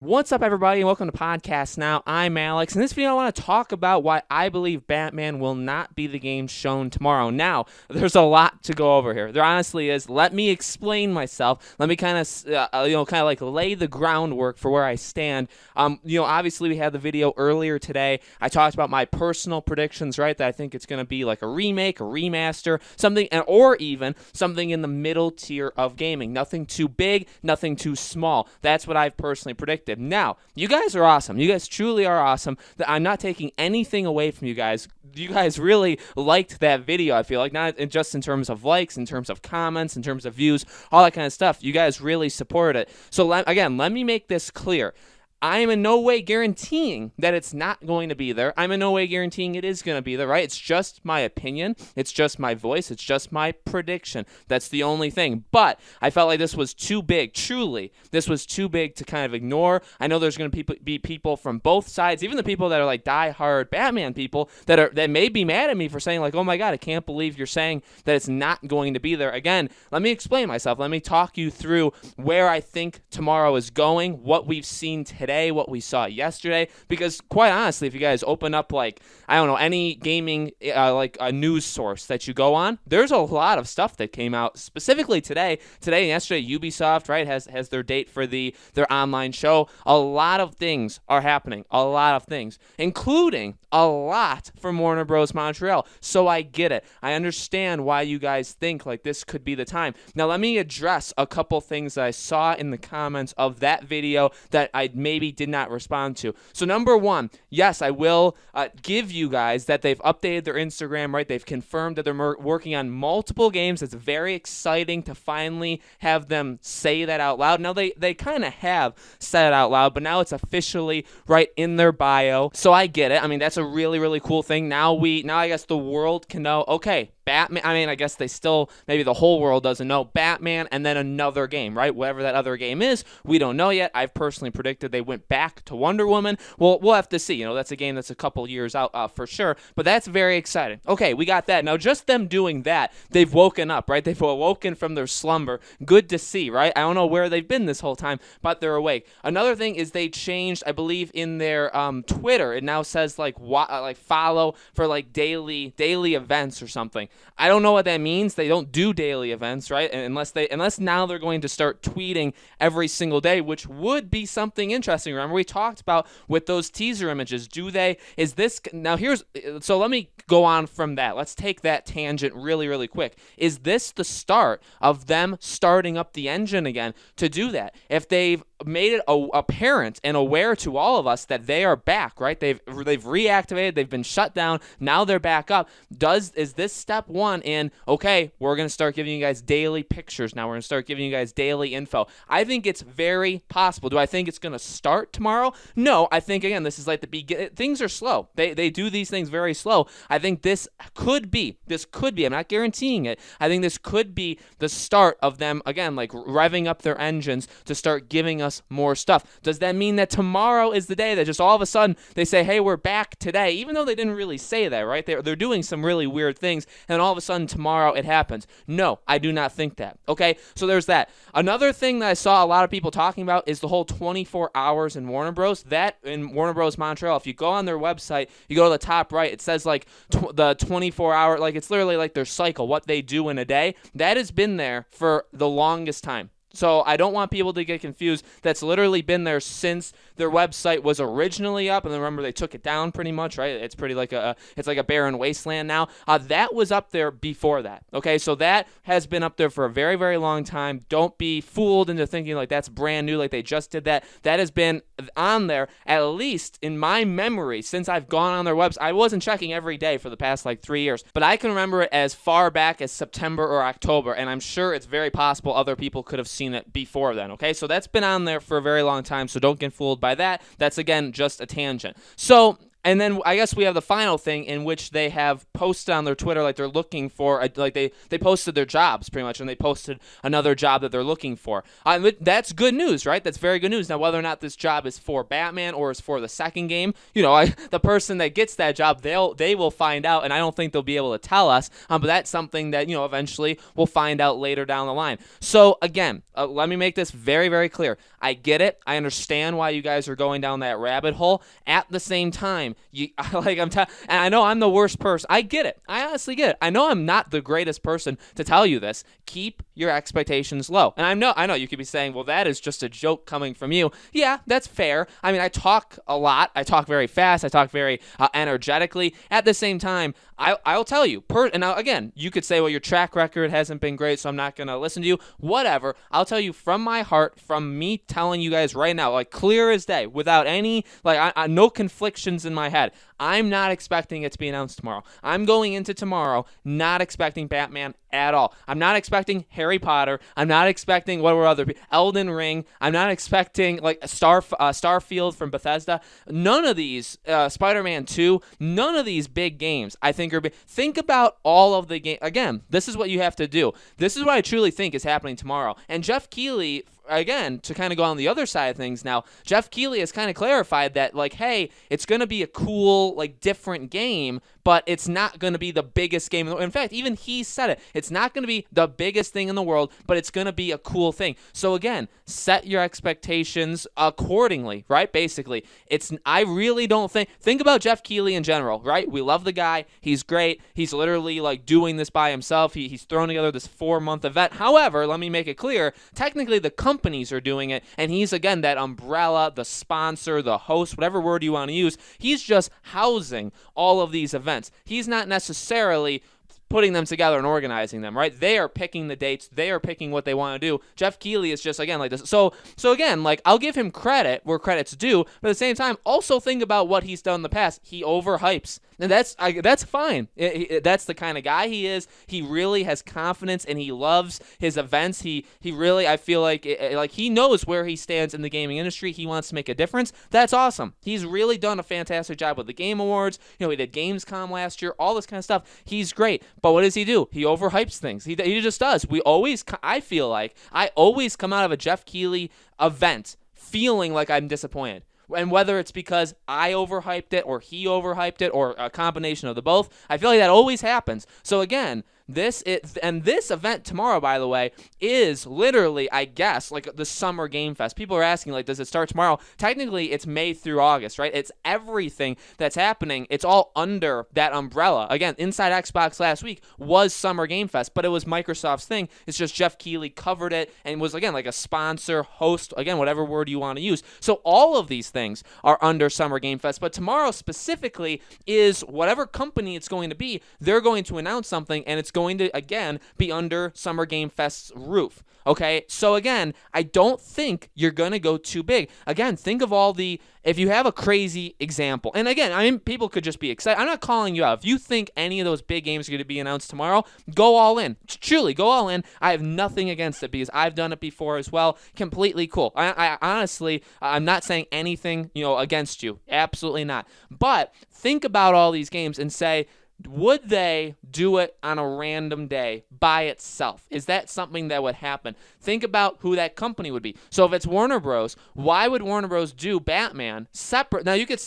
What's up, everybody, and welcome to Podcast Now. I'm Alex. In this video, I want to talk about why I believe Batman will not be the game shown tomorrow. Now, there's a lot to go over here. There honestly is. Let me explain myself. Let me kind of like lay the groundwork for where I stand. Obviously, we had the video earlier today. I talked about my personal predictions, right? That I think it's going to be like a remake, a remaster, something, or even something in the middle tier of gaming. Nothing too big, nothing too small. That's what I've personally predicted. Now, you guys are awesome. You guys truly are awesome. I'm not taking anything away from you guys. You guys really liked that video, I feel like, not just in terms of likes, in terms of comments, in terms of views, all that kind of stuff. You guys really supported it. So, let me make this clear. I am in no way guaranteeing that it's not going to be there. I'm in no way guaranteeing it is going to be there, right? It's just my opinion. It's just my voice. It's just my prediction. That's the only thing. But I felt like this was too big. Truly, this was too big to kind of ignore. I know there's going to be people from both sides, even the people that are like diehard Batman people that may be mad at me for saying like, oh my God, I can't believe you're saying that it's not going to be there. Again, let me explain myself. Let me talk you through where I think tomorrow is going, what we've seen today, what we saw yesterday, because quite honestly, if you guys open up any gaming a news source that you go on, there's a lot of stuff that came out specifically today and yesterday. Ubisoft, right, has their date for their online show. A lot of things are happening, a lot of things, including a lot from Warner Bros. Montreal. So I get it. I understand why you guys think like this could be the time. Now let me address a couple things that I saw in the comments of that video that I maybe did not respond to. So number one, yes, I will give you guys that they've updated their Instagram, right? They've confirmed that they're working on multiple games. It's very exciting to finally have them say that out loud. Now they kind of have said it out loud, but now it's officially right in their bio. So I get it. I mean, that's a really, really cool thing. Now I guess the world can know, okay, Batman, I guess maybe the whole world doesn't know, Batman and then another game, right? Whatever that other game is, we don't know yet. I've personally predicted they went back to Wonder Woman. Well, we'll have to see. That's a game that's a couple years out for sure, but that's very exciting. Okay, we got that. Now, just them doing that, they've woken up, right? They've awoken from their slumber. Good to see, right? I don't know where they've been this whole time, but they're awake. Another thing is they changed, I believe, in their Twitter. It now says follow for daily events or something. I don't know what that means. They don't do daily events, right? Unless now they're going to start tweeting every single day, which would be something interesting. Remember we talked about with those teaser images. So let me go on from that. Let's take that tangent really, really quick. Is this the start of them starting up the engine again to do that? If they've made it apparent and aware to all of us that they are back, right? They've reactivated, they've been shut down, now they're back up. Is this step one in, okay, we're going to start giving you guys daily pictures now, we're going to start giving you guys daily info? I think it's very possible. Do I think it's going to start tomorrow? No, I think, again, this is like the beginning. Things are slow. They do these things very slow. I think this could be, I'm not guaranteeing it, I think this could be the start of them, again, like revving up their engines to start giving us more stuff. Does that mean that tomorrow is the day that just all of a sudden they say, hey, we're back today, even though they didn't really say that, right? They're doing some really weird things, and all of a sudden tomorrow it happens? No, I do not think that. Okay, so there's that. Another thing that I saw a lot of people talking about is the whole 24 hours in Warner Bros. That in Warner Bros. Montreal, if you go on their website, you go to the top right, it says the 24 hour, it's literally like their cycle, what they do in a day. That has been there for the longest time. So I don't want people to get confused. That's literally been there since their website was originally up, and then remember they took it down pretty much, right? It's pretty it's like a barren wasteland now. That was up there before that. Okay, so that has been up there for a very, very long time. Don't be fooled into thinking like that's brand new, like they just did that. That has been on there at least in my memory since I've gone on their website. I wasn't checking every day for the past 3 years, but I can remember it as far back as September or October, and I'm sure it's very possible other people could have seen it before then. Okay, so that's been on there for a very long time, so don't get fooled by that. That's, again, just a tangent. So And then I guess we have the final thing in which they have posted on their Twitter like they're looking for, like they posted their jobs pretty much, and they posted another job that they're looking for. That's good news, right? That's very good news. Now, whether or not this job is for Batman or is for the second game, the person that gets that job, they will find out, and I don't think they'll be able to tell us. But that's something that eventually we'll find out later down the line. So again, let me make this very, very clear. I get it. I understand why you guys are going down that rabbit hole. At the same time, and I know I'm the worst person. I get it. I honestly get it. I know I'm not the greatest person to tell you this. Keep your expectations low. And I know you could be saying, well, that is just a joke coming from you. Yeah, that's fair. I mean, I talk a lot. I talk very fast. I talk very energetically. At the same time, I'll tell you. And now, again, you could say, well, your track record hasn't been great, so I'm not going to listen to you. Whatever. I'll tell you from my heart, from me telling you guys right now, like clear as day, without any, no conflictions in my head. I'm not expecting it to be announced tomorrow. I'm going into tomorrow not expecting Batman at all. I'm not expecting Harry Potter. I'm not expecting Elden Ring. I'm not expecting Starfield from Bethesda. None of these, Spider-Man 2, none of these big games I think are big. Think about all of the games. Again, this is what you have to do. This is what I truly think is happening tomorrow. And Jeff Keighley, again, to kind of go on the other side of things now, Jeff Keighley has kind of clarified that, hey, it's going to be a cool, different game, but it's not going to be the biggest game. In fact, even he said it. It's not going to be the biggest thing in the world, but it's going to be a cool thing. So again, set your expectations accordingly, right? Basically, I really don't think about Jeff Keighley in general, right? We love the guy. He's great. He's literally doing this by himself. He's thrown together this 4-month event. However, let me make it clear, technically the companies are doing it, and he's, again, that umbrella, the sponsor, the host, whatever word you want to use. He's just housing all of these events. He's not necessarily putting them together and organizing them, right? They are picking the dates. They are picking what they want to do. Jeff Keighley is just, again, like this. So again, I'll give him credit where credit's due, but at the same time, also think about what he's done in the past. He overhypes. And that's fine. That's the kind of guy he is. He really has confidence, and he loves his events. He really, I feel like he knows where he stands in the gaming industry. He wants to make a difference. That's awesome. He's really done a fantastic job with the Game Awards. He did Gamescom last year, all this kind of stuff. He's great. But what does he do? He overhypes things. He just does. I feel like I always come out of a Jeff Keighley event feeling like I'm disappointed. And whether it's because I overhyped it or he overhyped it or a combination of the both, I feel like that always happens. So again, this event tomorrow, by the way, is literally, I guess, the Summer Game Fest. People are asking, does it start tomorrow? Technically, it's May through August, right? It's everything that's happening. It's all under that umbrella. Again, Inside Xbox last week was Summer Game Fest, but it was Microsoft's thing. It's just Jeff Keighley covered it and was, again, a sponsor, host, again, whatever word you want to use. So all of these things are under Summer Game Fest, but tomorrow specifically is whatever company it's going to be, they're going to announce something, and it's going to, again, be under Summer Game Fest's roof. Okay, so again, I don't think you're going to go too big. Again, think of if you have a crazy example, and again, people could just be excited. I'm not calling you out. If you think any of those big games are going to be announced tomorrow, go all in. Truly, go all in. I have nothing against it because I've done it before as well. Completely cool. I honestly, I'm not saying anything, against you. Absolutely not. But think about all these games and say, would they do it on a random day by itself? Is that something that would happen? Think about who that company would be. So if it's Warner Bros., why would Warner Bros. Do Batman separate? Now you could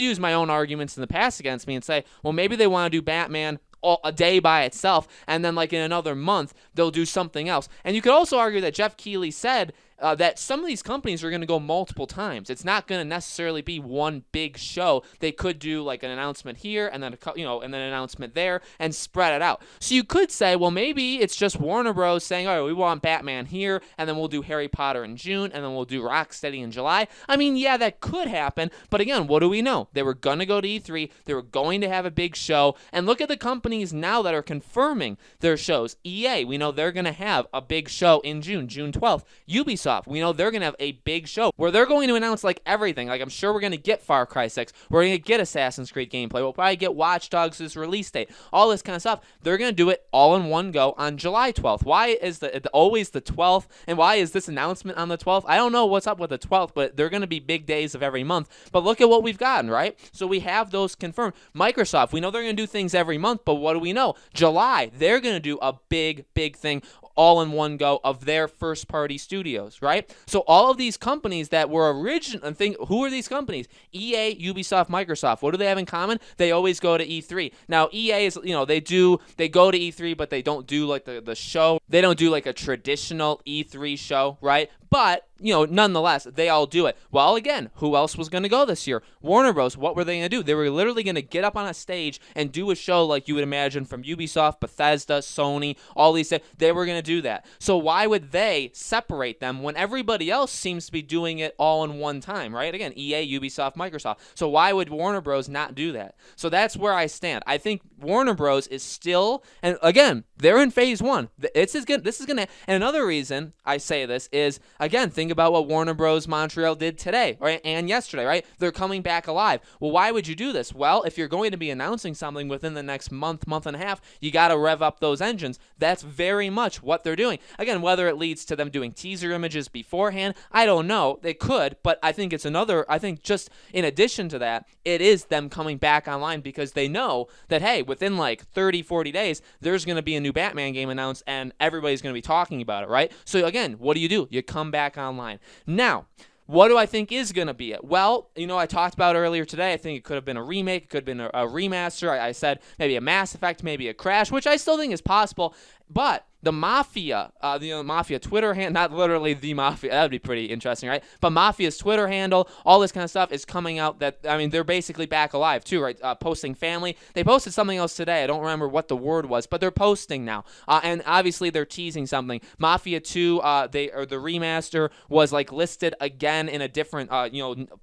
use my own arguments in the past against me and say, well, maybe they want to do Batman a day by itself, and then in another month, they'll do something else. And you could also argue that Jeff Keighley said that some of these companies are going to go multiple times. It's not going to necessarily be one big show. They could do an announcement here and then and then an announcement there and spread it out. So you could say, well, maybe it's just Warner Bros. Saying, all right, we want Batman here, and then we'll do Harry Potter in June, and then we'll do Rocksteady in July. I mean, yeah, that could happen. But again, what do we know? They were going to go to E3. They were going to have a big show. And look at the companies now that are confirming their shows. EA, we know they're going to have a big show in June 12th. Ubisoft, Ubisoft, we know they're going to have a big show where they're going to announce like everything. Like I'm sure we're going to get Far Cry 6. We're going to get Assassin's Creed gameplay. We'll probably get Watch Dogs' release date. All this kind of stuff. They're going to do it all in one go on July 12th. Why is always the 12th? And why is this announcement on the 12th? I don't know what's up with the 12th, but they're going to be big days of every month. But look at what we've gotten, right? So we have those confirmed. Microsoft, we know they're going to do things every month, but what do we know? July, they're going to do a big thing all in one go of their first-party studios, right? So all of these companies that were who are these companies? EA, Ubisoft, Microsoft. What do they have in common? They always go to E3. Now, EA is, they go to E3, but they don't do like the show. They don't do like a traditional E3 show, right? But, nonetheless, they all do it. Well, again, who else was going to go this year? Warner Bros. What were they going to do? They were literally going to get up on a stage and do a show like you would imagine from Ubisoft, Bethesda, Sony, all these things. They were going to do that. So why would they separate them when everybody else seems to be doing it all in one time, right? Again, EA, Ubisoft, Microsoft. So why would Warner Bros. Not do that? So that's where I stand. I think Warner Bros. Is still, and again, they're in phase one. This is going to, and another reason I say this is, again, think about what Warner Bros. Montreal did today, right, and yesterday, right? They're coming back alive. Well, why would you do this? Well, if you're going to be announcing something within the next month and a half, you got to rev up those engines. That's very much what they're doing. Again, whether it leads to them doing teaser images beforehand, I don't know. They could, but I think just in addition to that, it is them coming back online because they know that, hey, within like 30, 40 days, there's going to be a new Batman game announced and everybody's going to be talking about it, right? So again, what do? You come back online. Now, what do I think is going to be it? Well, I talked about earlier today, I think it could have been a remake, it could have been a remaster. I said maybe a Mass Effect, maybe a Crash, which I still think is possible. But the Mafia, Mafia Twitter handle, not literally the Mafia, that would be pretty interesting, right? But Mafia's Twitter handle, all this kind of stuff is coming out they're basically back alive too, right? Posting family. They posted something else today. I don't remember what the word was, but they're posting now. And obviously they're teasing something. Mafia 2, the remaster was like listed again in a different,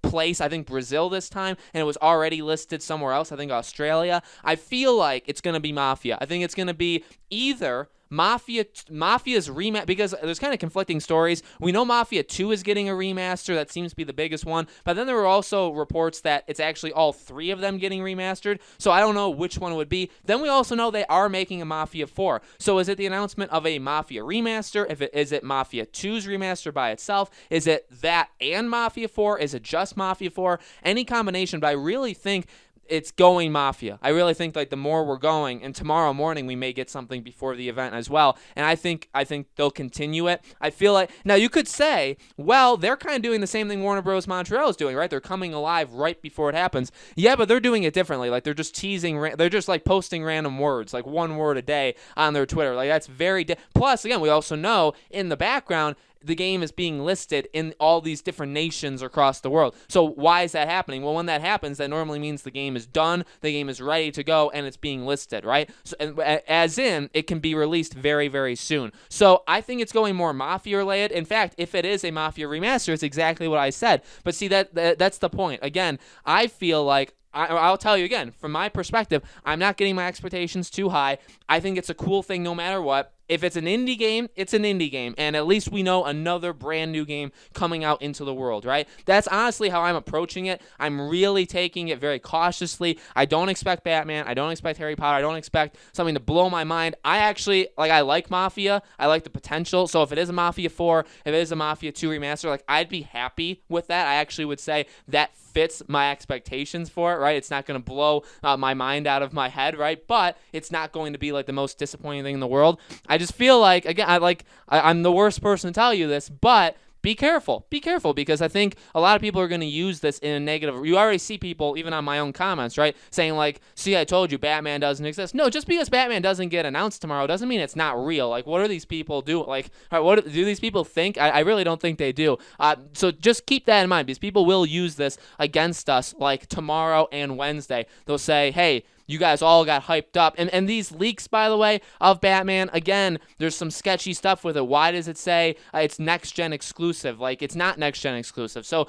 place. I think Brazil this time, and it was already listed somewhere else. I think Australia. I feel like it's going to be Mafia. I think it's going to be either Mafia's remaster, because there's kind of conflicting stories. We know Mafia 2 is getting a remaster. That seems to be the biggest one. But then there were also reports that it's actually all three of them getting remastered. So I don't know which one it would be. Then we also know they are making a Mafia 4. So is it the announcement of a Mafia remaster? Is it Mafia 2's remaster by itself? Is it that and Mafia 4? Is it just Mafia 4? Any combination, but I really think it's going Mafia. I really think like the more we're going, and tomorrow morning we may get something before the event as well. And I think they'll continue it. I feel like now you could say, well, they're kind of doing the same thing Warner Bros. Montreal is doing, right? They're coming alive right before it happens. Yeah, but they're doing it differently. Like they're just teasing. They're just like posting random words, like one word a day on their Twitter. Like that's very. Plus, again, we also know in the background, the game is being listed in all these different nations across the world. So why is that happening? Well, when that happens, that normally means the game is done, the game is ready to go, and it's being listed, right? So, as in, it can be released very, very soon. So I think it's going more Mafia-related. In fact, if it is a Mafia remaster, it's exactly what I said. But see, that's the point. Again, I feel like I'll tell you again, from my perspective, I'm not getting my expectations too high. I think it's a cool thing no matter what. If it's an indie game, it's an indie game, and at least we know another brand new game coming out into the world, right? That's honestly how I'm approaching it. I'm really taking it very cautiously. I don't expect Batman. I don't expect Harry Potter. I don't expect something to blow my mind. I like Mafia. I like the potential. So if it is a Mafia 4, if it is a Mafia 2 remaster, like I'd be happy with that. I actually would say that fits my expectations for it, right? It's not going to blow my mind out of my head, right? But it's not going to be like the most disappointing thing in the world. I just feel like, again, I'm the worst person to tell you this, but be careful, because I think a lot of people are going to use this in a negative. You already see people, even on my own comments, right, saying like, see, I told you Batman doesn't exist. No, just because Batman doesn't get announced tomorrow doesn't mean it's not real. Like, what are these people doing? Like, what do these people think? I really don't think they do. So just keep that in mind, because people will use this against us, like tomorrow and Wednesday. They'll say, hey, you guys all got hyped up. And these leaks, by the way, of Batman, again, there's some sketchy stuff with it. Why does it say it's next-gen exclusive? Like, it's not next-gen exclusive. So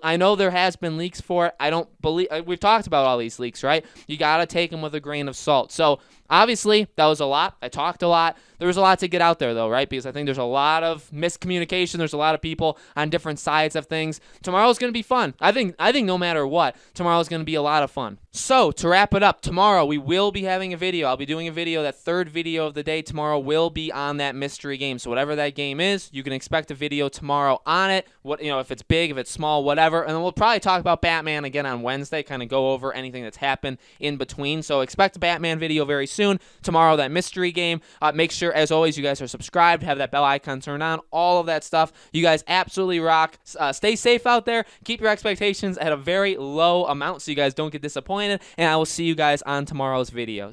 I know there has been leaks for it. I don't believe we've talked about all these leaks, right? You got to take them with a grain of salt. So obviously, that was a lot. I talked a lot. There's a lot to get out there, though, right? Because I think there's a lot of miscommunication. There's a lot of people on different sides of things. Tomorrow's going to be fun. I think no matter what, tomorrow's going to be a lot of fun. So, to wrap it up, tomorrow we will be having a video. I'll be doing a video. That third video of the day tomorrow will be on that mystery game. So, whatever that game is, you can expect a video tomorrow on it. If it's big, if it's small, whatever. And then we'll probably talk about Batman again on Wednesday, kind of go over anything that's happened in between. So, expect a Batman video very soon. Tomorrow, that mystery game. Make sure, as always, you guys are subscribed, have that bell icon turned on, all of that stuff. You guys absolutely rock. Stay safe out there. Keep your expectations at a very low amount so you guys don't get disappointed. And I will see you guys on tomorrow's videos.